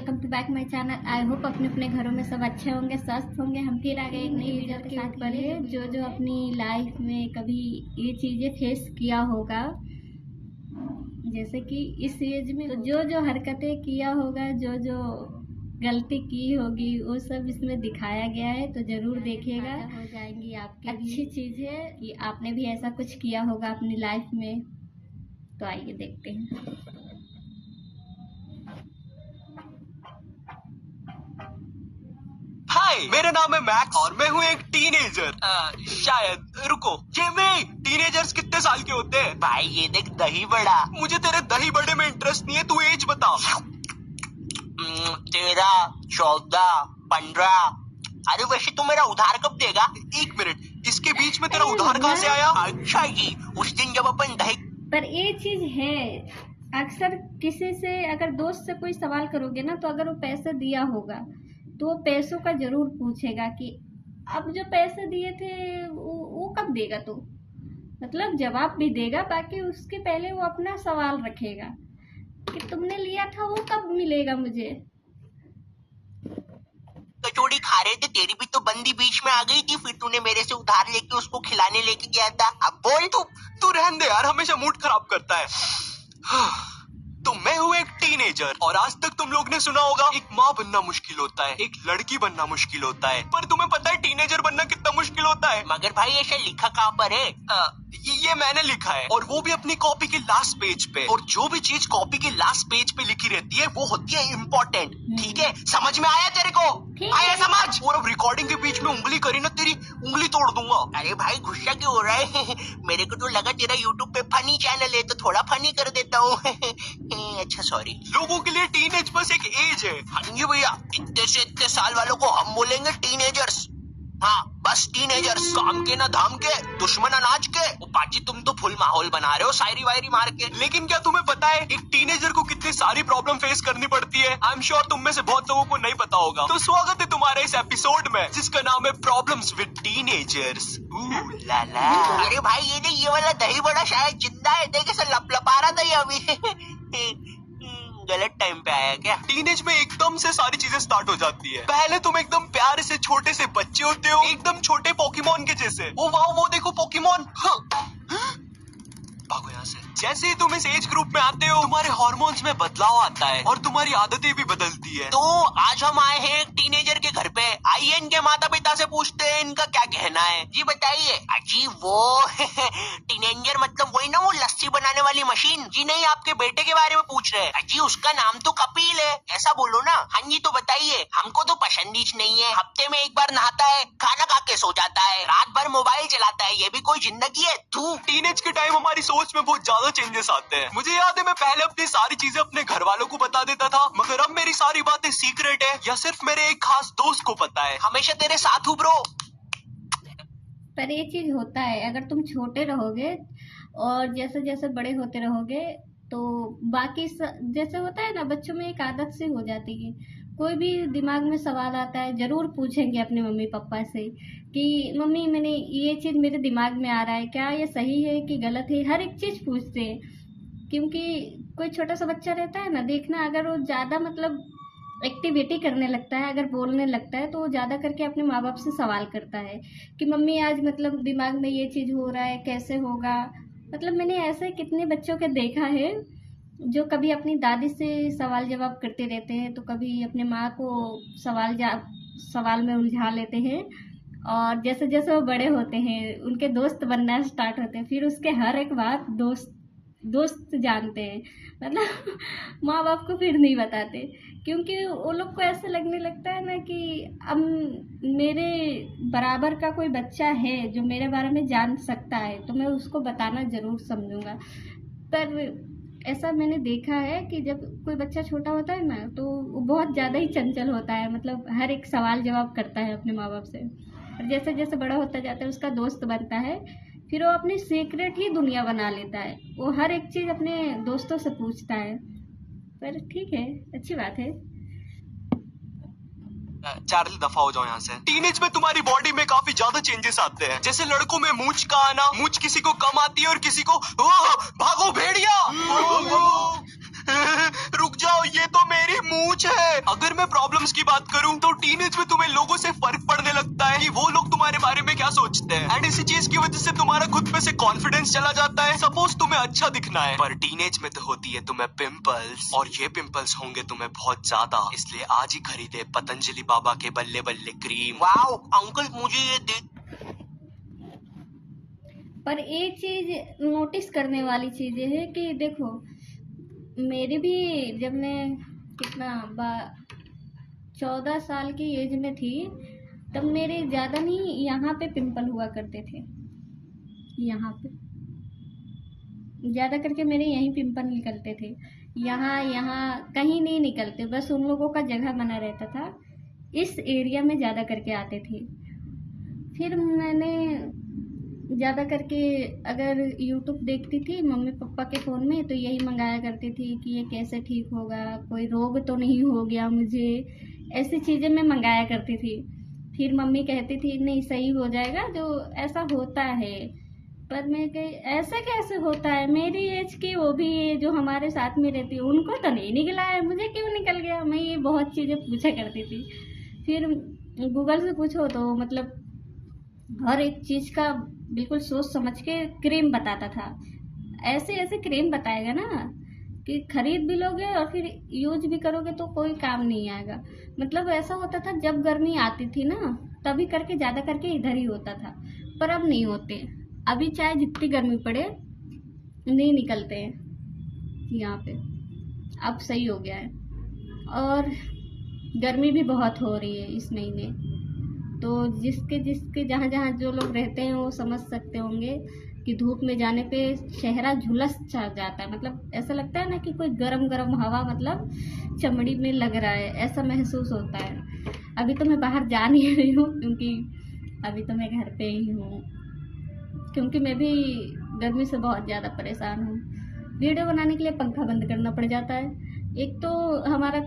Welcome to back my channel. I hope अपने अपने घरों में सब अच्छे होंगे, स्वस्थ होंगे। हम फिर आ गए एक नई वीडियो के साथ। पढ़े जो अपनी लाइफ में कभी ये चीज़ें फेस किया होगा, जैसे कि इस एज में तो जो हरकतें किया होगा, जो गलती की होगी, वो सब इसमें दिखाया गया है। तो ज़रूर देखिएगा, हो जाएंगी आपकी अच्छी चीज़ें कि आपने भी ऐसा कुछ किया होगा अपनी लाइफ में। तो आइए देखते हैं। हाय, मेरा नाम है मैक्स और मैं हूँ एक टीनेजर। शायद रुको, जिमी, टीनेजर्स कितने साल के होते हैं? भाई ये देख दही बड़ा। मुझे तेरे दही बड़े में इंटरेस्ट नहीं है, तू एज बता। 13, 14, 15। अरे वैसे तू मेरा उधार कब देगा? एक मिनट, इसके बीच में तेरा उधार कहाँ से आया? अच्छा जी, उस दिन जब अपन दही। पर ये चीज है, अक्सर किसी से अगर दोस्त से कोई सवाल करोगे ना, तो अगर वो पैसे दिया होगा तो वो पैसों का जरूर पूछेगा कि अब जो पैसे दिए थे वो कब देगा। तो मतलब जवाब भी देगा, बाकी उसके पहले वो अपना सवाल रखेगा कि तुमने लिया था वो कब मिलेगा मुझे। कचौड़ी खा रहे थे, तेरी भी तो बंदी बीच में आ गई थी, फिर तूने मेरे से उधार लेके उसको खिलाने लेके गया था। अब बोल तू रहने दे यार, हमेशा मूड खराब करता है। तो मैं हूँ एक टीनेजर और आज तक तुम लोग ने सुना होगा एक माँ बनना मुश्किल होता है, एक लड़की बनना मुश्किल होता है। पर तुम्हें पता है टीनेजर बनना कितना मुश्किल होता है? मगर भाई ऐसा लिखा कहाँ पर है? ये मैंने लिखा है, और वो भी अपनी कॉपी के लास्ट पेज पे। और जो भी चीज कॉपी के लास्ट पेज पे लिखी रहती है वो होती है इम्पोर्टेंट। ठीक है, समझ में आया तेरे को? आया समझ? और अब रिकॉर्डिंग के बीच में उंगली करी ना, तेरी उंगली तोड़ दूंगा। अरे भाई गुस्सा क्यों हो रहा है? मेरे को तो लगा तेरा यूट्यूब पे फनी चैनल है, तो थोड़ा फनी कर देता हूँ। अच्छा सॉरी। लोगों के लिए टीनेज बस एक एज है। हाँ जी भैया, इतने से इतने साल वालों को हम बोलेंगे टीनेजर्स। हाँ बस टीनेजर्स, काम के ना धाम के, दुश्मन अनाज के। ओ पाजी, तुम तो फुल माहौल बना रहे हो शायरी वायरी मार के। लेकिन क्या तुम्हें पता है एक टीनेजर को कितनी सारी प्रॉब्लम फेस करनी पड़ती है? आई एम श्योर तुम में से बहुत लोगों को नहीं पता होगा। तो स्वागत है तुम्हारे इस एपिसोड में, जिसका नाम है प्रॉब्लम्स विद टीनेजर्स। लाला। अरे भाई ये वाला दही बड़ा शायद जिंदा है, देख ऐसा लपलपा रहा था ये अभी। गलत टाइम पे आया क्या? टीनेज में एकदम से सारी चीजें स्टार्ट हो जाती है। पहले तुम एकदम प्यारे से छोटे से बच्चे होते हो, एकदम छोटे पोकेमोन के जैसे। ओ वाह, वो देखो पोकेमोन। भागो यहाँ से। जैसे ही तुम इस एज ग्रुप में आते हो, तुम्हारे हार्मोन्स में बदलाव आता है और तुम्हारी आदतें भी बदलती है। तो आज हम आए हैं एक टीनेजर के घर पे। आइए इनके माता पिता से पूछते हैं इनका क्या कहना है। जी बताइए। अजी वो टीनेजर मतलब वही ना, वो लस्सी बनाने वाली मशीन? जी नहीं, आपके बेटे के बारे में पूछ रहे हैं। अजी उसका नाम तो कपिल है, ऐसा बोलो ना। हाँ जी, तो बताइए। हमको तो पसंद ही नहीं है, हफ्ते में एक बार नहाता है, खाना खा के सो जाता है, रात भर मोबाइल चलाता है, ये भी कोई जिंदगी है? तू टीनेज के टाइम हमारी सोच में बहुत ज्यादा चेंजेस आते हैं। मुझे याद है मैं पहले अपनी सारी चीजें अपने घर वालों को बता देता था, मगर अब मेरी सारी बातें सीक्रेट है या सिर्फ मेरे एक खास दोस्त को पता है। हमेशा तेरे साथ हूँ ब्रो। पर ये चीज होता है, अगर तुम छोटे रहोगे और जैसे जैसे बड़े होते रहोगे तो बाकी जैसे होता है ना, बच्चों में एक आदत सी हो जाती है। कोई भी दिमाग में सवाल आता है, जरूर पूछेंगे अपने मम्मी पापा से कि मम्मी मैंने ये चीज़ मेरे दिमाग में आ रहा है, क्या ये सही है कि गलत है। हर एक चीज़ पूछते हैं, क्योंकि कोई छोटा सा बच्चा रहता है ना, देखना अगर वो ज़्यादा मतलब एक्टिविटी करने लगता है, अगर बोलने लगता है, तो वो ज़्यादा करके अपने माँ बाप से सवाल करता है कि मम्मी आज मतलब दिमाग में ये चीज़ हो रहा है, कैसे होगा। मतलब मैंने ऐसे कितने बच्चों के देखा है जो कभी अपनी दादी से सवाल जवाब करते रहते हैं, तो कभी अपने माँ को सवाल में उलझा लेते हैं। और जैसे जैसे वो बड़े होते हैं, उनके दोस्त बनना स्टार्ट होते हैं, फिर उसके हर एक बात दोस्त जानते हैं। मतलब माँ बाप को फिर नहीं बताते, क्योंकि वो लोग को ऐसे लगने लगता है ना कि अब मेरे बराबर का कोई बच्चा है जो मेरे बारे में जान सकता है, तो मैं उसको बताना ज़रूर समझूंगा। पर ऐसा मैंने देखा है कि जब कोई बच्चा छोटा होता है ना, तो वो बहुत ज़्यादा ही चंचल होता है, मतलब हर एक सवाल जवाब करता है अपने माँ बाप से। और जैसे जैसे बड़ा होता जाता है, उसका दोस्त बनता है, फिर वो अपनी सीक्रेट ही दुनिया बना लेता है। वो हर एक चीज़ अपने दोस्तों से पूछता है। पर ठीक है, अच्छी बात है। चार्ली दफा हो जाओ यहाँ से। टीनेज में तुम्हारी बॉडी में काफी ज्यादा चेंजेस आते हैं। जैसे लड़कों में मूंछ का आना, मूंछ किसी को कम आती है और किसी को भागो भेड़िया। रुक जाओ, ये तो मेरी मूंछ है। अगर मैं प्रॉब्लम्स की बात करूं तो टीनेज में तुम्हें लोगों से फर्क पड़ने लगता है कि वो लोग तुम्हारे बारे में क्या सोचते हैं, एंड इसी चीज की वजह से तुम्हारा खुद पे से कॉन्फिडेंस चला जाता है। सपोज तुम्हें अच्छा दिखना है, पर टीनेज में तो होती है तुम्हें पिंपल्स, और ये पिंपल्स होंगे तुम्हें बहुत ज्यादा, इसलिए आज ही खरीदे पतंजलि बाबा के बल्ले बल्ले क्रीम। वाओ अंकल, मुझे ये देख। पर एक चीज नोटिस करने वाली चीज ये है कि देखो, मेरी भी जब मैं कितना 14 साल की एज में थी, तब मेरे ज़्यादा नहीं यहाँ पे पिंपल हुआ करते थे। यहाँ पे ज़्यादा करके मेरे यहीं पिंपल निकलते थे, यहाँ कहीं नहीं निकलते, बस उन लोगों का जगह बना रहता था। इस एरिया में ज़्यादा करके आते थे। फिर मैंने ज़्यादा करके अगर यूट्यूब देखती थी मम्मी पापा के फ़ोन में, तो यही मंगाया करती थी कि ये कैसे ठीक होगा, कोई रोग तो नहीं हो गया मुझे, ऐसी चीज़ें मैं मंगाया करती थी। फिर मम्मी कहती थी नहीं सही हो जाएगा, जो ऐसा होता है। पर मैं कही ऐसा कैसे होता है, मेरी एज की वो भी जो हमारे साथ में रहती है उनको तो नहीं निकला है, मुझे क्यों निकल गया। मैं ये बहुत चीज़ें पूछा करती थी। फिर गूगल से पूछो तो मतलब हर एक चीज़ का बिल्कुल सोच समझ के क्रीम बताता था। ऐसे ऐसे क्रीम बताएगा ना कि खरीद भी लोगे और फिर यूज भी करोगे तो कोई काम नहीं आएगा। मतलब ऐसा होता था जब गर्मी आती थी ना, तभी करके ज़्यादा करके इधर ही होता था, पर अब नहीं होते। अभी चाहे जितनी गर्मी पड़े नहीं निकलते हैं यहाँ पे, अब सही हो गया है। और गर्मी भी बहुत हो रही है इस महीने, तो जिसके जहाँ जहाँ जो लोग रहते हैं वो समझ सकते होंगे कि धूप में जाने पे चेहरा झुलस सा जाता है। मतलब ऐसा लगता है ना कि कोई गरम गरम हवा मतलब चमड़ी में लग रहा है, ऐसा महसूस होता है। अभी तो मैं बाहर जा नहीं रही हूँ क्योंकि अभी तो मैं घर पे ही हूँ, क्योंकि मैं भी गर्मी से बहुत ज़्यादा परेशान हूँ। वीडियो बनाने के लिए पंखा बंद करना पड़ जाता है। एक तो हमारा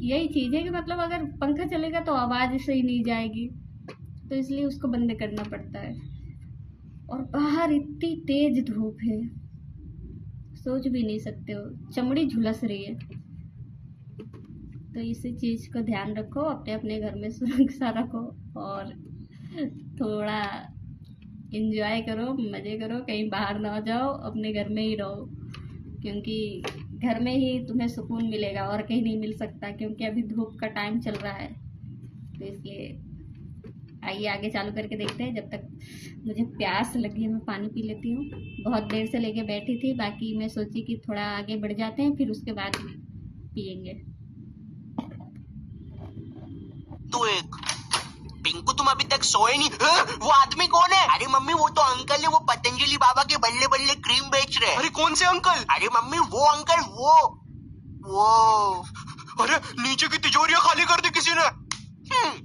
यही चीज़ है कि मतलब अगर पंखा चलेगा तो आवाज़ सही नहीं जाएगी, तो इसलिए उसको बंद करना पड़ता है। और बाहर इतनी तेज धूप है, सोच भी नहीं सकते हो, चमड़ी झुलस रही है। तो इसी चीज़ को ध्यान रखो, अपने अपने घर में सुरक्षा रखो और थोड़ा एंजॉय करो, मज़े करो, कहीं बाहर ना जाओ, अपने घर में ही रहो, क्योंकि घर में ही तुम्हें सुकून मिलेगा और कहीं नहीं मिल सकता। क्योंकि अभी धूप का टाइम चल रहा है, तो इसलिए आइए आगे चालू करके देखते हैं। जब तक मुझे प्यास लगी है मैं पानी पी लेती हूँ। बहुत देर से लेके बैठी थी, बाकी मैं सोची कि थोड़ा आगे बढ़ जाते हैं, फिर उसके बाद पियेंगे। तो एक पिंकू, तुम अभी तक सोए नहीं? वो आदमी कौन है? अरे मम्मी वो तो अंकल है, वो पतंजलि बाबा के बल्ले बल्ले क्रीम बेच रहे हैं। अरे कौन से अंकल? अरे मम्मी वो अंकल, वो अरे नीचे की तिजोरियां खाली कर दी किसी ने।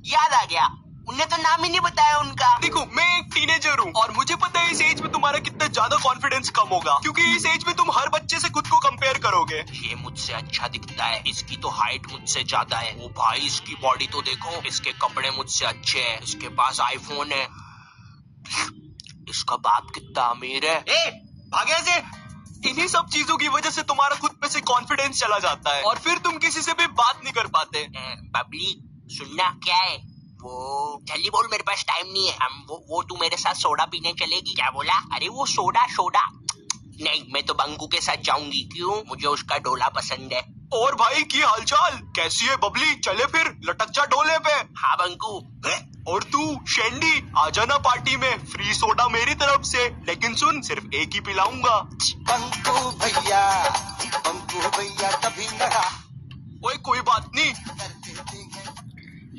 याद आ गया, उन्हें तो नाम ही नहीं बताया उनका। देखो मैं एक टीनेजर हूँ और मुझे पता है इस एज में तुम्हारा कितना ज्यादा कॉन्फिडेंस कम होगा, क्योंकि इस एज में तुम हर बच्चे से खुद को कंपेयर करोगे। ये मुझसे अच्छा दिखता है, इसकी तो हाइट मुझसे ज्यादा है। ओ भाई इसकी बॉडी तो देखो, इसके कपड़े मुझसे अच्छे हैं, इसके पास आईफोन है, इसका बाप कितना अमीर है। ए, भागे से। इन्हीं सब चीजों की वजह से तुम्हारा खुद पे से कॉन्फिडेंस चला जाता है और फिर तुम किसी से भी बात नहीं कर पाते। बबली सुनना, क्या है वो? जल्दी बोल, मेरे पास टाइम नहीं है। हम वो तू मेरे साथ सोडा पीने चलेगी? क्या बोला? अरे वो सोडा नहीं, मैं तो बंकू के साथ जाऊंगी। क्यों? मुझे उसका डोला पसंद है। और भाई की हालचाल कैसी है बबली? चले फिर, लटक जा डोले पे। हाँ बंकू। और तू शेंडी, आ जाना पार्टी में, फ्री सोडा मेरी तरफ से, लेकिन सुन सिर्फ एक ही पिलाऊंगा। बंकू भैया कभी लड़ा। ओए कोई बात नहीं।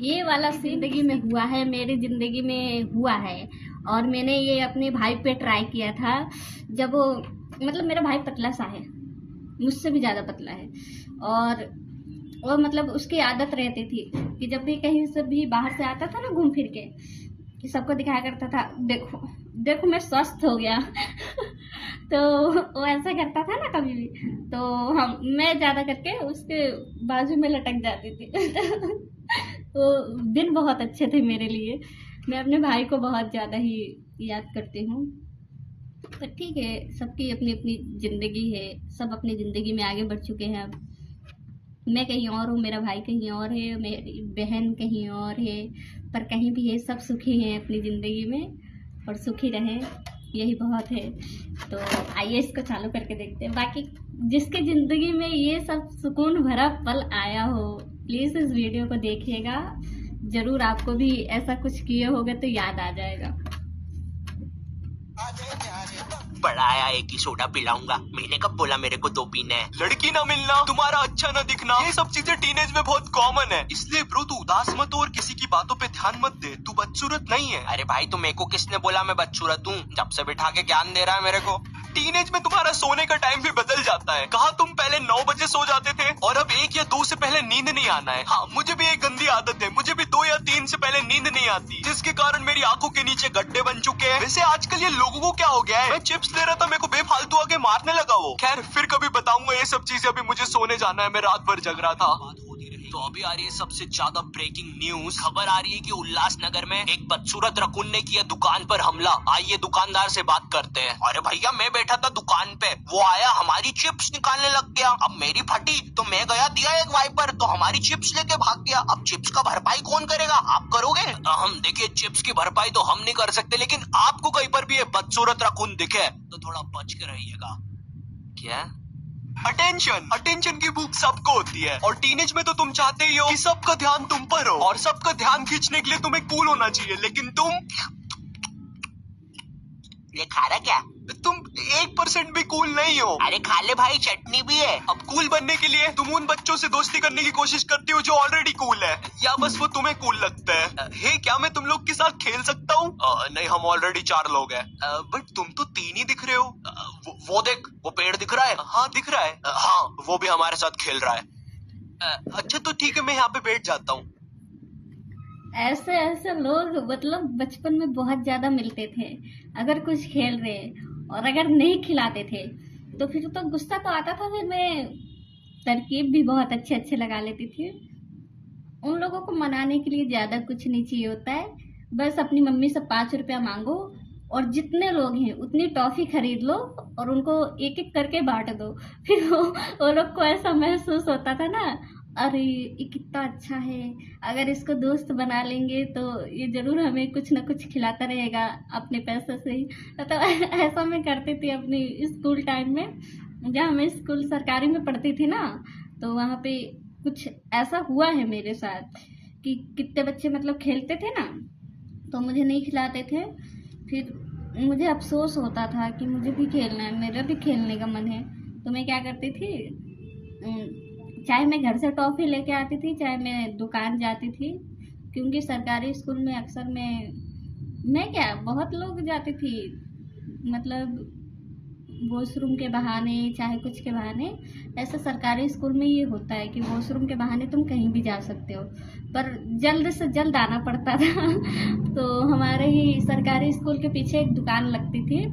ये वाला जिंदगी में हुआ है, मेरी जिंदगी में हुआ है। और मैंने ये अपने भाई पे ट्राई किया था, जब वो मतलब मेरा भाई पतला सा है, मुझसे भी ज़्यादा पतला है, और मतलब उसकी आदत रहती थी कि जब भी कहीं से भी बाहर से आता था ना घूम फिर के, कि सबको दिखाया करता था देखो देखो मैं स्वस्थ हो गया। तो वो ऐसा करता था ना कभी भी, तो मैं ज़्यादा करके उसके बाजू में लटक जाती थी। तो दिन बहुत अच्छे थे मेरे लिए। मैं अपने भाई को बहुत ज़्यादा ही याद करती हूँ। पर ठीक है, सबकी अपनी अपनी जिंदगी है, सब अपनी जिंदगी में आगे बढ़ चुके हैं। अब मैं कहीं और हूँ, मेरा भाई कहीं और है, मेरी बहन कहीं और है, पर कहीं भी है सब सुखी हैं अपनी ज़िंदगी में और सुखी रहें, यही बहुत है। तो आइए इसको चालू करके देखते हैं। बाकी जिसके ज़िंदगी में ये सब सुकून भरा पल आया हो, प्लीज़ इस वीडियो को देखिएगा, ज़रूर आपको भी ऐसा कुछ किए होगा तो याद आ जाएगा। बड़ा आया एक ही सोडा पिलाऊंगा, मैंने कब बोला मेरे को 2 पीने हैं। लड़की ना मिलना, तुम्हारा अच्छा ना दिखना, ये सब चीजें टीनेज में बहुत कॉमन है। इसलिए ब्रो तू उदास मत हो और किसी की बातों पे ध्यान मत दे, तू बदसूरत नहीं है। अरे भाई, तो मेरे को किसने बोला मैं बदसूरत हूँ? जब से बिठा के ज्ञान दे रहा है मेरे को। टीनेज में तुम्हारा सोने का टाइम भी बदल जाता है। कहा तुम पहले 9 बजे सो जाते थे और अब 1 या 2 से पहले नींद नहीं आना है। हाँ, मुझे भी एक गंदी आदत है, मुझे भी 2 या 3 से पहले नींद नहीं आती, जिसके कारण मेरी आंखों के नीचे गड्ढे बन चुके हैं। वैसे आजकल ये लोगों को क्या हो गया है, मैं चिप्स ले रहा था, मेरे को बेफालतू आके मारने लगा वो। खैर फिर कभी बताऊंगा ये सब चीजें, अभी मुझे सोने जाना है, मैं रात भर जग रहा था। तो अभी आ रही है सबसे ज्यादा ब्रेकिंग न्यूज। खबर आ रही है कि उल्लासनगर में एक बदसूरत रकुन ने किया दुकान पर हमला। आइए दुकानदार से बात करते हैं। अरे भैया, मैं बैठा था दुकान पे, वो आया हमारी चिप्स निकालने लग गया। अब मेरी फटी तो मैं गया, दिया एक वाइपर, तो हमारी चिप्स लेके भाग गया। अब चिप्स का भरपाई कौन करेगा? आप करोगे? हम देखिए, चिप्स की भरपाई तो हम नहीं कर सकते, लेकिन आपको कहीं पर भी ये बदसूरत रकुन दिखे तो थोड़ा बच के रहिएगा। क्या? अटेंशन की भूख सबको होती है और टीनेज में तो तुम चाहते ही हो कि सबका ध्यान तुम पर हो और सबका ध्यान खींचने के लिए तुम्हें कूल होना चाहिए, लेकिन ये खा रहा क्या? तुम 1% भी कूल नहीं हो। अरे खा ले भाई, चटनी भी है। अब कूल बनने के लिए तुम उन बच्चों से दोस्ती करने की कोशिश करती हो जो ऑलरेडी कूल है, या बस वो तुम्हें कूल लगता है। हे, क्या मैं तुम लोग के साथ खेल सकता हूँ? नहीं, हम ऑलरेडी 4 लोग हैं। बट तुम तो 3 ही दिख रहे हो। वो देख, वो पेड़ दिख रहा है। हाँ दिख रहा है। हाँ, वो भी हमारे साथ खेल रहा है। अच्छा तो ठीक है, मैं यहाँ पे बैठ जाता हूँ। ऐसे ऐसे लोग मतलब बचपन में बहुत ज्यादा मिलते थे। अगर कुछ खेल रहे और अगर नहीं खिलाते थे तो फिर तो गुस्सा तो आता था, फिर मैं तरकीब भी बहुत अच्छे अच्छे लगा लेती थी। उन लोगों को मनाने के लिए ज्यादा कुछ नहीं चाहिए होता है, बस अपनी मम्मी से 5 रुपया मांगो और जितने लोग हैं उतनी टॉफी खरीद लो और उनको एक एक करके बांट दो। फिर वो लोग को ऐसा महसूस होता था ना, अरे ये कितना अच्छा है, अगर इसको दोस्त बना लेंगे तो ये जरूर हमें कुछ ना कुछ खिलाता रहेगा अपने पैसे से ही। तो ऐसा मैं करती थी अपनी स्कूल टाइम में। जहाँ मैं स्कूल सरकारी में पढ़ती थी ना, तो वहाँ पे कुछ ऐसा हुआ है मेरे साथ कि कितने बच्चे मतलब खेलते थे ना तो मुझे नहीं खिलाते थे। फिर मुझे अफसोस होता था कि मुझे भी खेलना है, मेरा भी खेलने का मन है। तो मैं क्या करती थी, चाहे मैं घर से टॉफ़ी लेके आती थी, चाहे मैं दुकान जाती थी, क्योंकि सरकारी स्कूल में अक्सर मैं क्या बहुत लोग जाती थी, मतलब वॉशरूम के बहाने चाहे कुछ के बहाने। ऐसे सरकारी स्कूल में ये होता है कि वॉशरूम के बहाने तुम कहीं भी जा सकते हो, पर जल्द से जल्द आना पड़ता था। तो हमारे ही सरकारी स्कूल के पीछे एक दुकान लगती थी,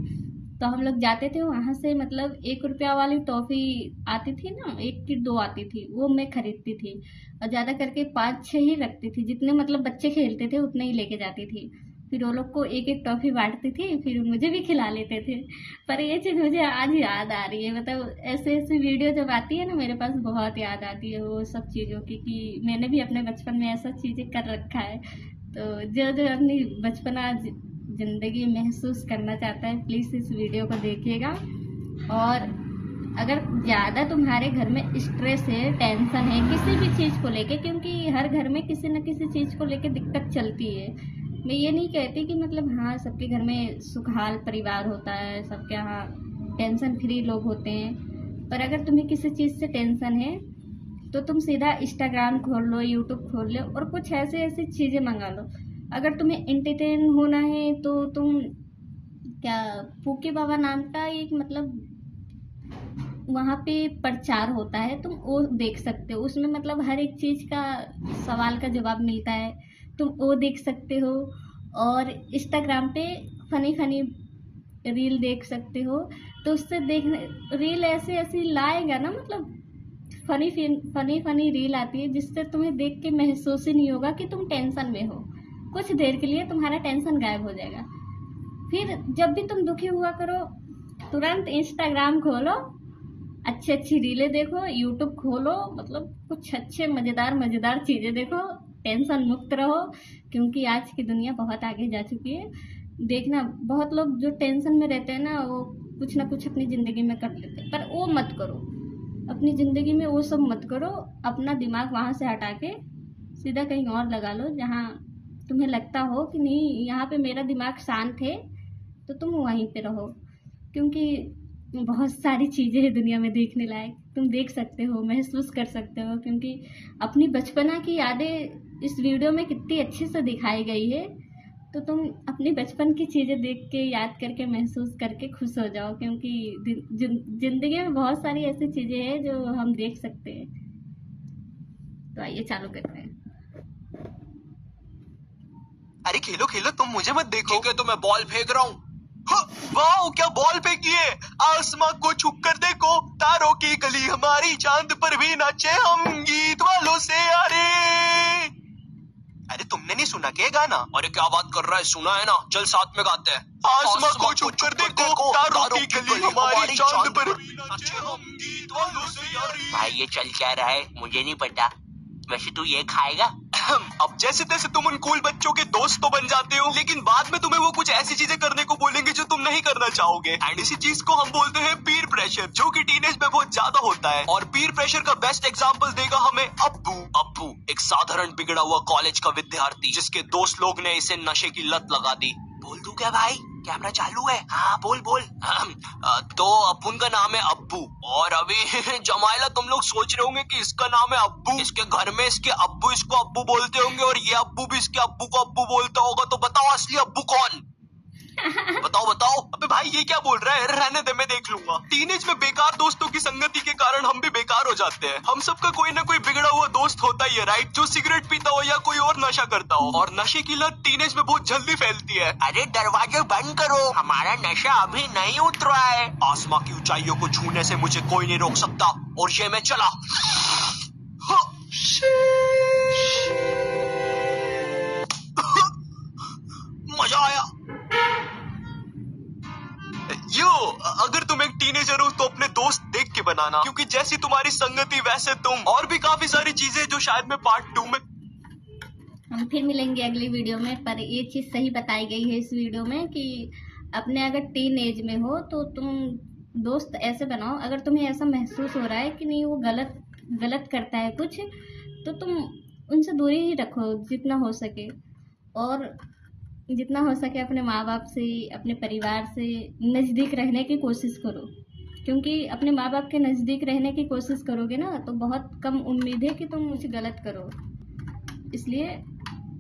तो हम लोग जाते थे वहाँ से, मतलब 1 रुपया वाली टॉफ़ी आती थी ना, 1 की 2 आती थी, वो मैं खरीदती थी और ज़्यादा करके 5-6 ही रखती थी, जितने मतलब बच्चे खेलते थे उतने ही लेके जाती थी। फिर वो लोग को एक एक टॉफ़ी बांटती थी, फिर मुझे भी खिला लेते थे। पर ये चीज़ मुझे आज याद आ रही है, मतलब ऐसे ऐसे वीडियो जब आती है ना मेरे पास, बहुत याद आती है वो सब चीज़ों की कि मैंने भी अपने बचपन में ऐसा चीज़ें कर रखा है। तो जो जो अपनी बचपना ज़िंदगी महसूस करना चाहता है, प्लीज़ इस वीडियो को देखिएगा। और अगर ज़्यादा तुम्हारे घर में स्ट्रेस है, टेंशन है किसी भी चीज़ को लेके, क्योंकि हर घर में किसी न किसी चीज़ को लेके दिक्कत चलती है। मैं ये नहीं कहती कि मतलब हाँ सबके घर में सुखहाल परिवार होता है, सबके यहाँ टेंशन फ्री लोग होते हैं, पर अगर तुम्हें किसी चीज़ से टेंशन है तो तुम सीधा इंस्टाग्राम खोल लो, यूट्यूब खोल लो और कुछ ऐसे ऐसी चीज़ें मंगा लो। अगर तुम्हें एंटरटेन होना है तो तुम क्या, फूके बाबा नाम का एक मतलब वहाँ पे प्रचार होता है, तुम वो देख सकते हो। उसमें मतलब हर एक चीज़ का सवाल का जवाब मिलता है, तुम वो देख सकते हो। और इंस्टाग्राम पे फ़नी फ़नी रील देख सकते हो, तो उससे देखने रील ऐसी ऐसी लाएगा ना, मतलब फ़नी रील आती है जिससे तुम्हें देख के महसूस ही नहीं होगा कि तुम टेंशन में हो। कुछ देर के लिए तुम्हारा टेंशन गायब हो जाएगा। फिर जब भी तुम दुखी हुआ करो, तुरंत इंस्टाग्राम खोलो, अच्छी अच्छी रीलें देखो, यूट्यूब खोलो, मतलब कुछ अच्छे मज़ेदार चीज़ें देखो, टेंशन मुक्त रहो, क्योंकि आज की दुनिया बहुत आगे जा चुकी है। देखना, बहुत लोग जो टेंशन में रहते हैं ना, वो कुछ ना कुछ अपनी ज़िंदगी में कर लेते हैं, पर वो मत करो। अपनी ज़िंदगी में वो सब मत करो। अपना दिमाग वहाँ से हटा के सीधा कहीं और लगा लो, जहाँ तुम्हें लगता हो कि नहीं, यहाँ पे मेरा दिमाग शांत है, तो तुम वहीं पे रहो। क्योंकि बहुत सारी चीज़ें हैं दुनिया में देखने लायक, तुम देख सकते हो, महसूस कर सकते हो। क्योंकि अपनी बचपना की यादें इस वीडियो में कितनी अच्छे से दिखाई गई है, तो तुम अपनी बचपन की चीज़ें देख के, याद करके, महसूस करके खुश हो जाओ। क्योंकि ज़िंदगी में बहुत सारी ऐसी चीज़ें हैं जो हम देख सकते हैं। तो आइए चालू करते हैं। अरे खेलो खेलो, तुम मुझे मत देखो। ठीक है, तो मैं बॉल फेंक रहा हूँ। वाह, क्या बॉल फेंकी है! आसमां को छू कर देखो, तारों की गली हमारी, चांद पर भी नाचे हम, गीत वालों से यारे। अरे तुमने नहीं सुना क्या गाना? अरे क्या बात कर रहा है, सुना है ना, चल साथ में गाते हैं। आसमां को छू कर देखो, तारों की गली हमारी, चांद पर भी नाचे हम, गीत वालों से यारे। भाई ये चल क्या रहा है मुझे नहीं पता, वैसे तू ये खाएगा? अब जैसे तैसे तुम उन कूल बच्चों के दोस्त तो बन जाते हो, लेकिन बाद में तुम्हें वो कुछ ऐसी चीजें करने को बोलेंगे जो तुम नहीं करना चाहोगे। एंड इसी चीज को हम बोलते हैं पीर प्रेशर, जो कि टीनेज में बहुत ज्यादा होता है। और पीर प्रेशर का बेस्ट एग्जांपल देगा हमें अब्बू। अब्बू एक साधारण बिगड़ा हुआ कॉलेज का विद्यार्थी, जिसके दोस्त लोग ने इसे नशे की लत लगा दी। बोल दूं क्या भाई, कैमरा चालू है? हाँ बोल बोल। तो अपुन का नाम है अब्बू, और अभी जमाइला तुम लोग सोच रहे होंगे कि इसका नाम है अब्बू, इसके घर में इसके अब्बू इसको अब्बू बोलते होंगे, और ये अब्बू भी इसके अब्बू को अब्बू बोलता होगा। तो बताओ असली अब्बू कौन? बताओ बताओ। अबे भाई ये क्या बोल रहा है, रहने दे, मैं देख लूंगा। टीनेज में बेकार दोस्तों की संगति के कारण हम भी बेकार हो जाते हैं। हम सबका कोई ना कोई बिगड़ा हुआ दोस्त होता ही है, राइट, जो सिगरेट पीता हो या कोई और नशा करता हो। और नशे की लत टीनेज में बहुत जल्दी फैलती है। अरे दरवाजे बंद करो, हमारा नशा अभी नहीं उतरा है। आसमां की ऊंचाइयों को छूने से मुझे कोई नहीं रोक सकता, और ये मैं चला। मजा आया। यो, अगर तुम एक टीनेजर हो तो अपने दोस्त देख के बनाना, क्योंकि जैसी तुम्हारी संगति वैसे तुम। और भी काफी सारी चीजें जो शायद मैं पार्ट 2 में। हम फिर मिलेंगे अगली वीडियो में। पर ये चीज़ सही बताई गई है इस वीडियो में कि अपने अगर टीन एज में हो तो तुम दोस्त ऐसे बनाओ, अगर तुम्हें ऐसा महसूस हो रहा है कि नहीं वो गलत करता है कुछ, तो तुम उनसे दूरी ही रखो जितना हो सके। और जितना हो सके अपने माँ बाप से, अपने परिवार से नज़दीक रहने की कोशिश करो। क्योंकि अपने माँ बाप के नज़दीक रहने की कोशिश करोगे ना, तो बहुत कम उम्मीद है कि तुम कुछ गलत करो। इसलिए